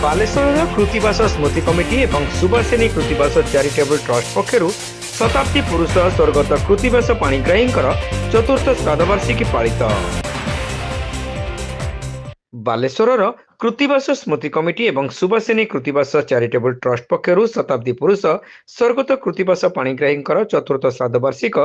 ବାଲେଶ୍ୱରର କୃତିବାସ ସ୍ମୃତି କମିଟି ଏବଂ Subasini Krutibas charitable trust ପକ୍ଷରୁ ଶତାବ୍ଦୀ ପୁରୁଷ ସ୍ୱର୍ଗତ କୃତିବାସ ପାଣିଗ୍ରାହୀଙ୍କର ଚତୁର୍ଥ ଶ୍ରାଦ୍ଧବାର୍ଷିକୀ ପାଳିତ। ବାଲେଶ୍ୱରର କୃତିବାସ ସ୍ମୃତି କମିଟି ଏବଂ ସୁବାସିନୀ କୃତିବାସ ଚାରିଟେବଲ ଟ୍ରଷ୍ଟ ପକ୍ଷରୁ ଶତାବ୍ଦୀ ପୁରୁଷ ସ୍ୱର୍ଗତ କୃତିବାସ ପାଣିଗ୍ରାହୀଙ୍କର ଚତୁର୍ଥ ଶ୍ରାଦ୍ଧବାର୍ଷିକ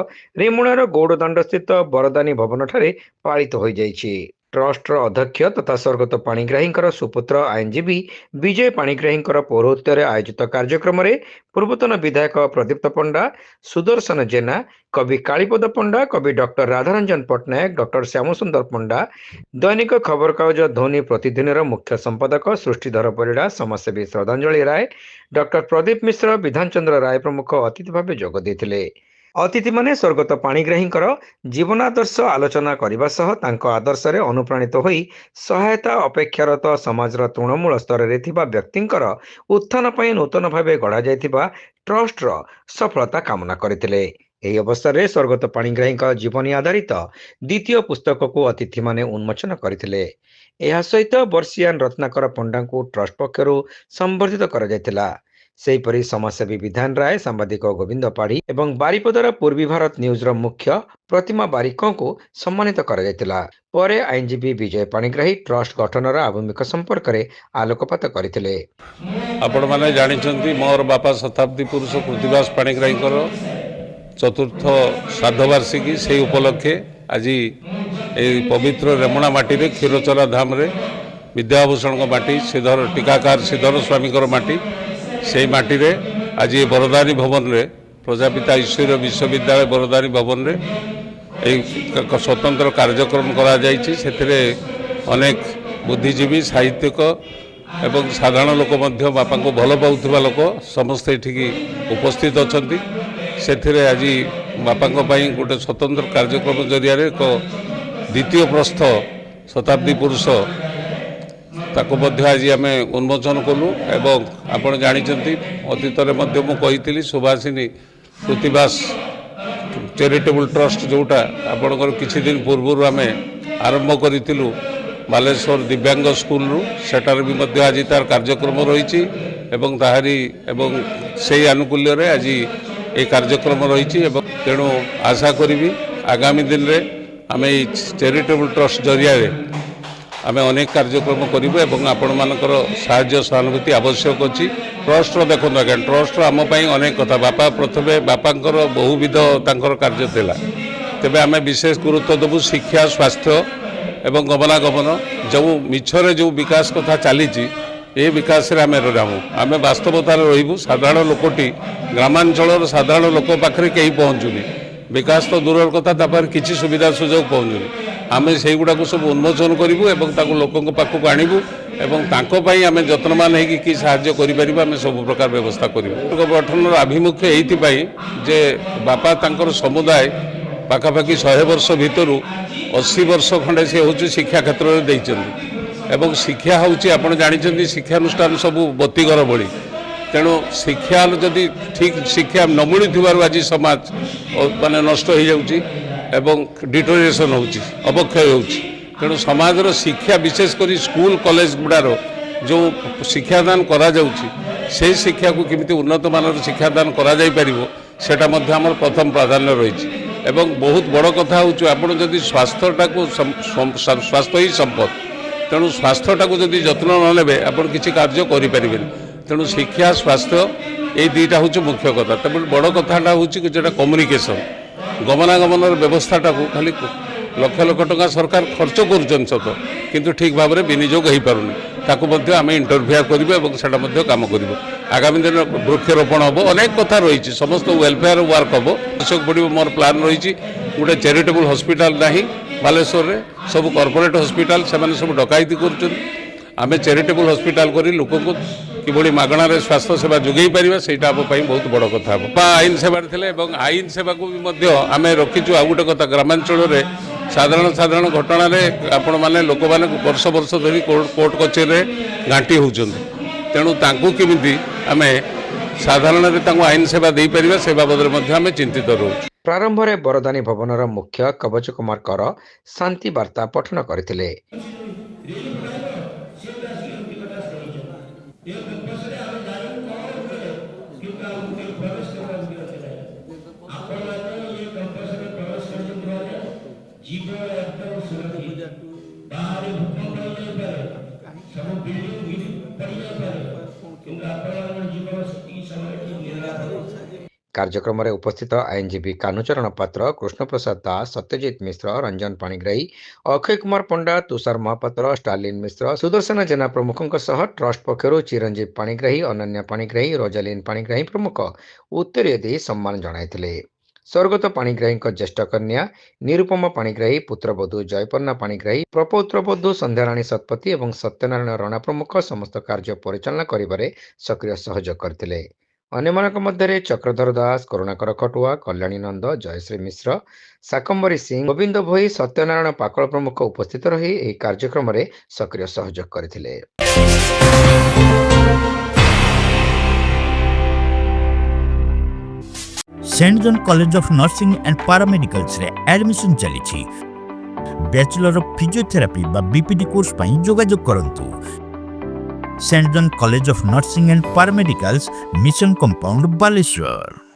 ରେମୁଣାର ଗୌଡ଼ଦାଣ୍ଡସ୍ଥିତ ବରଦାନୀ ଭବନଠାରେ ପାଳିତ ହୋଇଯାଇଛି। ଟ୍ରଷ୍ଟର ଅଧ୍ୟକ୍ଷ ତଥା ସ୍ୱର୍ଗତ ପାଣିଗ୍ରାହୀଙ୍କର ସୁପୁତ୍ର ଆଇନଜୀବୀ ବିଜୟ ପାଣିଗ୍ରାହୀଙ୍କର ପୌରୋହିତ୍ୟରେ ଆୟୋଜିତ କାର୍ଯ୍ୟକ୍ରମରେ ପୂର୍ବତନ ବିଧାୟକ ପ୍ରଦୀପ୍ତ ପଣ୍ଡା, ସୁଦର୍ଶନ ଜେନା, କବି କାଳୀପଦ ପଣ୍ଡା, କବି ଡକ୍ଟର ରାଧାରଞ୍ଜନ ପଟ୍ଟନାୟକ, ଡକ୍ଟର ଶ୍ୟାମସୁନ୍ଦର ପଣ୍ଡା, ଦୈନିକ ଖବରକାଗଜ ଧ୍ୱନି ପ୍ରତିଦିନର ମୁଖ୍ୟ ସମ୍ପାଦକ ସୃଷ୍ଟିଧର ପରିଡ଼ା, ସମାଜସେବୀ ଶ୍ରଦ୍ଧାଞ୍ଜଳି ରାୟ, ଡକ୍ଟର ପ୍ରଦୀପ ମିଶ୍ର, ବିଧାନଚନ୍ଦ୍ର ରାୟ ପ୍ରମୁଖ ଅତିଥି ଭାବେ ଯୋଗ ଦେଇଥିଲେ। ଅତିଥିମାନେ ସ୍ୱର୍ଗତ ପାଣିଗ୍ରାହୀଙ୍କର ଜୀବନାଦର୍ଶ ଆଲୋଚନା କରିବା ସହ ତାଙ୍କ ଆଦର୍ଶରେ ଅନୁପ୍ରାଣିତ ହୋଇ ସହାୟତା ଅପେକ୍ଷାରତ ସମାଜର ତୃଣମୂଳ ସ୍ତରରେ ଥିବା ବ୍ୟକ୍ତିଙ୍କର ଉତ୍ଥାନ ପାଇଁ ନୂତନ ଭାବେ ଗଢ଼ାଯାଇଥିବା ଟ୍ରଷ୍ଟର ସଫଳତା କାମନା କରିଥିଲେ। ଏହି ଅବସରରେ ସ୍ୱର୍ଗତ ପାଣିଗ୍ରାହୀଙ୍କ ଜୀବନୀ ଆଧାରିତ ଦ୍ୱିତୀୟ ପୁସ୍ତକକୁ ଅତିଥିମାନେ ଉନ୍ମୋଚନ କରିଥିଲେ। ଏହା ସହିତ ବର୍ଷିୟାନ ରତ୍ନାକର ପଣ୍ଡାଙ୍କୁ ଟ୍ରଷ୍ଟ ପକ୍ଷରୁ ସମ୍ବର୍ଦ୍ଧିତ କରାଯାଇଥିଲା। ସେହିପରି ସମାଜସେବୀ ବିଧାନ ରାୟ, ସାମ୍ବାଦିକ ଗୋବିନ୍ଦ ପାଢ଼ୀ ଏବଂ ବାରିପଦାର ପୂର୍ବୀ ଭାରତ ନ୍ୟୁଜ୍ର ମୁଖ୍ୟ ପ୍ରତିମା ବାରିକଙ୍କୁ ସମ୍ମାନିତ କରାଯାଇଥିଲା। ପରେ ଆଇନଜୀବୀ ବିଜୟ ପାଣିଗ୍ରାହୀ ଟ୍ରଷ୍ଟ ଗଠନର ଆଭିମୁଖ୍ୟ ସମ୍ପର୍କରେ ଆଲୋକପାତ କରିଥିଲେ। ଆପଣମାନେ ଜାଣିଛନ୍ତି ମୋର ବାପା ଶତାବ୍ଦୀ ପୁରୁଷ କୃତିବାସ ପାଣିଗ୍ରାହୀଙ୍କର ଚତୁର୍ଥ ଶ୍ରାଦ୍ଧବାର୍ଷିକୀ। ସେହି ଉପଲକ୍ଷେ ଆଜି ଏହି ପବିତ୍ର ରେମୁଣା ମାଟିରେ କ୍ଷୀରଚୋରା ଧାମରେ ବିଦ୍ୟାଭୂଷଣଙ୍କ ମାଟି, ଶ୍ରୀଧର ଟୀକାକାର ଶ୍ରୀଧର ସ୍ୱାମୀଙ୍କର ମାଟି, ସେହି ମାଟିରେ ଆଜି ବରଦାନୀ ଭବନରେ ପ୍ରଜାପିତା ଈଶ୍ୱର ବିଶ୍ୱବିଦ୍ୟାଳୟ ବରଦାନୀ ଭବନରେ ଏହି ସ୍ୱତନ୍ତ୍ର କାର୍ଯ୍ୟକ୍ରମ କରାଯାଇଛି। ସେଥିରେ ଅନେକ ବୁଦ୍ଧିଜୀବୀ, ସାହିତ୍ୟିକ ଏବଂ ସାଧାରଣ ଲୋକ ମଧ୍ୟ ବାପାଙ୍କୁ ଭଲ ପାଉଥିବା ଲୋକ ସମସ୍ତେ ଏଠିକି ଉପସ୍ଥିତ ଅଛନ୍ତି। ସେଥିରେ ଆଜି ବାପାଙ୍କ ପାଇଁ ଗୋଟେ ସ୍ୱତନ୍ତ୍ର କାର୍ଯ୍ୟକ୍ରମ ଜରିଆରେ ଏକ ଦ୍ୱିତୀୟ ପ୍ରସ୍ଥ ଶତାବ୍ଦୀ ପୁରୁଷ ତାକୁ ମଧ୍ୟ ଆଜି ଆମେ ଉନ୍ମୋଚନ କଲୁ। ଏବଂ ଆପଣ ଜାଣିଛନ୍ତି ଅତୀତରେ ମଧ୍ୟ ମୁଁ କହିଥିଲି ସୁବାସିନୀ କୃତିବାସ ଚାରିଟେବଲ ଟ୍ରଷ୍ଟ ଯେଉଁଟା ଆପଣଙ୍କର କିଛି ଦିନ ପୂର୍ବରୁ ଆମେ ଆରମ୍ଭ କରିଥିଲୁ ବାଲେଶ୍ୱର ଦିବ୍ୟାଙ୍ଗ ସ୍କୁଲରୁ, ସେଠାରେ ବି ମଧ୍ୟ ଆଜି ତାର କାର୍ଯ୍ୟକ୍ରମ ରହିଛି ଏବଂ ସେହି ଆନୁକୂଲ୍ୟରେ ଆଜି ଏହି କାର୍ଯ୍ୟକ୍ରମ ରହିଛି। ଏବଂ ତେଣୁ ଆଶା କରିବି ଆଗାମୀ ଦିନରେ ଆମେ ଏହି ଚାରିଟେବଲ ଟ୍ରଷ୍ଟ ଜରିଆରେ ଆମେ ଅନେକ କାର୍ଯ୍ୟକ୍ରମ କରିବୁ ଏବଂ ଆପଣମାନଙ୍କର ସାହାଯ୍ୟ ସହାନୁଭୂତି ଆବଶ୍ୟକ ଅଛି। ଟ୍ରଷ୍ଟର ଦେଖନ୍ତୁ ଆଜ୍ଞା, ଟ୍ରଷ୍ଟର ଆମ ପାଇଁ ଅନେକ କଥା। ବାପାଙ୍କର ବହୁବିଧ ତାଙ୍କର କାର୍ଯ୍ୟ ଥିଲା, ତେବେ ଆମେ ବିଶେଷ ଗୁରୁତ୍ୱ ଦେବୁ ଶିକ୍ଷା, ସ୍ୱାସ୍ଥ୍ୟ ଏବଂ ଗମନାଗମନ। ଯେଉଁ ମିଛରେ ଯେଉଁ ବିକାଶ କଥା ଚାଲିଛି ଏ ବିକାଶରେ ଆମେ ରହୁ, ଆମେ ବାସ୍ତବତାରେ ରହିବୁ। ସାଧାରଣ ଲୋକଟି ଗ୍ରାମାଞ୍ଚଳର ସାଧାରଣ ଲୋକ ପାଖରେ କେହି ପହଞ୍ଚୁନି, ବିକାଶ ତ ଦୂରର କଥା, ତା ପାଖରେ କିଛି ସୁବିଧା ସୁଯୋଗ ପହଞ୍ଚୁନି। ଆମେ ସେଇଗୁଡ଼ାକୁ ସବୁ ଉନ୍ମୋଚନ କରିବୁ ଏବଂ ତାକୁ ଲୋକଙ୍କ ପାଖକୁ ଆଣିବୁ ଏବଂ ତାଙ୍କ ପାଇଁ ଆମେ ଯତ୍ନବାନ ହେଇକି କି ସାହାଯ୍ୟ କରିପାରିବୁ ଆମେ ସବୁ ପ୍ରକାର ବ୍ୟବସ୍ଥା କରିବୁ। ଗଠନର ଆଭିମୁଖ୍ୟ ଏଇଥିପାଇଁ ଯେ ବାପା ତାଙ୍କର ସମୁଦାୟ ପାଖାପାଖି 100 ବର୍ଷ ଭିତରୁ 80 ବର୍ଷ ଖଣ୍ଡେ ସେ ହେଉଛି ଶିକ୍ଷା କ୍ଷେତ୍ରରେ ଦେଇଛନ୍ତି ଏବଂ ଶିକ୍ଷା ହେଉଛି ଆପଣ ଜାଣିଛନ୍ତି ଶିକ୍ଷାନୁଷ୍ଠାନ ସବୁ ବତିଘର ଭଳି। ତେଣୁ ଶିକ୍ଷା ଯଦି ଠିକ୍ ଶିକ୍ଷା ନ ମିଳୁଥିବାରୁ ଆଜି ସମାଜ ମାନେ ନଷ୍ଟ ହୋଇଯାଉଛି ଏବଂ ଡିଟୋରିଏସନ୍ ହେଉଛି, ଅବକ୍ଷୟ ହେଉଛି। ତେଣୁ ସମାଜର ଶିକ୍ଷା ବିଶେଷ କରି ସ୍କୁଲ କଲେଜ ଗୁଡ଼ାର ଯେଉଁ ଶିକ୍ଷାଦାନ କରାଯାଉଛି ସେହି ଶିକ୍ଷାକୁ କେମିତି ଉନ୍ନତମାନର ଶିକ୍ଷାଦାନ କରାଯାଇପାରିବ ସେଇଟା ମଧ୍ୟ ଆମର ପ୍ରଥମ ପ୍ରାଧାନ୍ୟ ରହିଛି। ଏବଂ ବହୁତ ବଡ଼ କଥା ହେଉଛି ଆପଣ ଯଦି ସ୍ୱାସ୍ଥ୍ୟଟାକୁ ସ୍ୱାସ୍ଥ୍ୟ ହିଁ ସମ୍ପଦ, ତେଣୁ ସ୍ୱାସ୍ଥ୍ୟଟାକୁ ଯଦି ଯତ୍ନ ନ ନେବେ ଆପଣ କିଛି କାର୍ଯ୍ୟ କରିପାରିବେନି। ତେଣୁ ଶିକ୍ଷା, ସ୍ୱାସ୍ଥ୍ୟ ଏଇ ଦୁଇଟା ହେଉଛି ମୁଖ୍ୟ କଥା। ତେଣୁ ବଡ଼ କଥାଟା ହେଉଛି ଯେଉଁଟା କମ୍ୟୁନିକେସନ୍, ଗମନାଗମନର ବ୍ୟବସ୍ଥାଟାକୁ ଖାଲି ଲକ୍ଷ ଲକ୍ଷ ଟଙ୍କା ସରକାର ଖର୍ଚ୍ଚ କରୁଛନ୍ତି ସତ, କିନ୍ତୁ ଠିକ୍ ଭାବରେ ବିନିଯୋଗ ହୋଇପାରୁନି। ତାକୁ ମଧ୍ୟ ଆମେ ଇଣ୍ଟରଫିୟର କରିବୁ ଏବଂ ସେଇଟା ମଧ୍ୟ କାମ କରିବୁ। ଆଗାମୀ ଦିନ ବୃକ୍ଷରୋପଣ ହେବ, ଅନେକ କଥା ରହିଛି, ସମସ୍ତ ୱେଲଫେୟାର ୱାର୍କ ହେବ। ଆବଶ୍ୟକ ପଡ଼ିବ ମୋର ପ୍ଲାନ୍ ରହିଛି ଗୋଟେ ଚାରିଟେବଲ ହସ୍ପିଟାଲ ନାହିଁ ବାଲେଶ୍ୱରରେ, ସବୁ କର୍ପୋରେଟ୍ ହସ୍ପିଟାଲ ସେମାନେ ସବୁ ଡକାୟତି କରୁଛନ୍ତି। ଆମେ ଚାରିଟେବଲ ହସ୍ପିଟାଲ କରି ଲୋକଙ୍କୁ କିଭଳି ମାଗଣାରେ ସ୍ୱାସ୍ଥ୍ୟ ସେବା ଯୋଗାଇ ପାରିବା ସେଇଟା ଆମ ପାଇଁ ବହୁତ ବଡ଼ କଥା ହେବ। ବା ଆଇନ ସେବାରେ ଥିଲେ ଏବଂ ଆଇନ ସେବାକୁ ବି ମଧ୍ୟ ଆମେ ରଖିଛୁ। ଆଉ ଗୋଟେ କଥା, ଗ୍ରାମାଞ୍ଚଳରେ ସାଧାରଣ ଘଟଣାରେ ଆପଣମାନେ ଲୋକମାନେ ବର୍ଷ ବର୍ଷ ଧରି କୋର୍ଟ କଚେରୀରେ ଘାଣ୍ଟି ହେଉଛନ୍ତି। ତେଣୁ ତାଙ୍କୁ କେମିତି ଆମେ ସାଧାରଣରେ ତାଙ୍କୁ ଆଇନ ସେବା ଦେଇପାରିବା ସେ ବାବଦରେ ମଧ୍ୟ ଆମେ ଚିନ୍ତିତ ରହୁଛୁ। ପ୍ରାରମ୍ଭରେ ବରଦାନୀ ଭବନର ମୁଖ୍ୟ କବଚ କୁମାର କର ଶାନ୍ତି ବାର୍ତ୍ତା ପଠନ କରିଥିଲେ। କାର୍ଯ୍ୟକ୍ରମରେ ଉପସ୍ଥିତ ଆଇନଜୀବୀ କାହ୍ନୁଚରଣ ପାତ୍ର, କୃଷ୍ଣପ୍ରସାଦ ଦାସ, ସତ୍ୟଜିତ ମିଶ୍ର, ରଞ୍ଜନ ପାଣିଗ୍ରାହୀ, ଅକ୍ଷୟ କୁମାର ପଣ୍ଡା, ତୁଷାର ମହାପାତ୍ର, ଷ୍ଟାଲିନ ମିଶ୍ର, ସୁଦର୍ଶନ ଜେନା ପ୍ରମୁଖଙ୍କ ସହ ଟ୍ରଷ୍ଟ ପକ୍ଷରୁ ଚିରଞ୍ଜୀବ ପାଣିଗ୍ରାହୀ, ଅନନ୍ୟା ପାଣିଗ୍ରାହୀ, ରୋଜାଲିନ ପାଣିଗ୍ରାହୀ ପ୍ରମୁଖ ଉତ୍ତରୀୟ ଦେଇ ସମ୍ମାନ ଜଣାଇଥିଲେ। ସ୍ୱର୍ଗତ ପାଣିଗ୍ରାହୀଙ୍କ ଜ୍ୟେଷ୍ଠ କନ୍ୟା ନିରୁପମା ପାଣିଗ୍ରାହୀ, ପୁତ୍ରବଧୂ ଜୟପର୍ଣ୍ଣା ପାଣିଗ୍ରାହୀ, ପ୍ରପୌତ୍ରବଧୂ ସନ୍ଧ୍ୟାରାଣୀ ଶତପଥୀ ଏବଂ ସତ୍ୟନାରାୟଣ ରଣା ପ୍ରମୁଖ ସମସ୍ତ କାର୍ଯ୍ୟ ପରିଚାଳନା କରିବାରେ ସକ୍ରିୟ ସହଯୋଗ କରିଥିଲେ। ଅନ୍ୟମାନଙ୍କ ମଧ୍ୟରେ ଚକ୍ରଧର ଦାସ, କରୁଣାକର ଖଟୁଆ, କଲ୍ୟାଣୀ ନନ୍ଦ, ଜୟଶ୍ରୀ ମିଶ୍ର, ଶାକମ୍ବରୀ ସିଂ, ଗୋବିନ୍ଦ ଭୋଇ, ସତ୍ୟନାରାୟଣ ପାକଳ ପ୍ରମୁଖ ଉପସ୍ଥିତ ରହି ଏହି କାର୍ଯ୍ୟକ୍ରମରେ ସକ୍ରିୟ ସହଯୋଗ କରିଥିଲେ। Saint John college of nursing and paramedicals रे एडमिशन चली बैचलर ऑफ फिजियोथेरापी बा बीपीडी कोर्स पई जोगाजोग करंतु। Saint John college of nursing and paramedicals mission compound Baleshwar.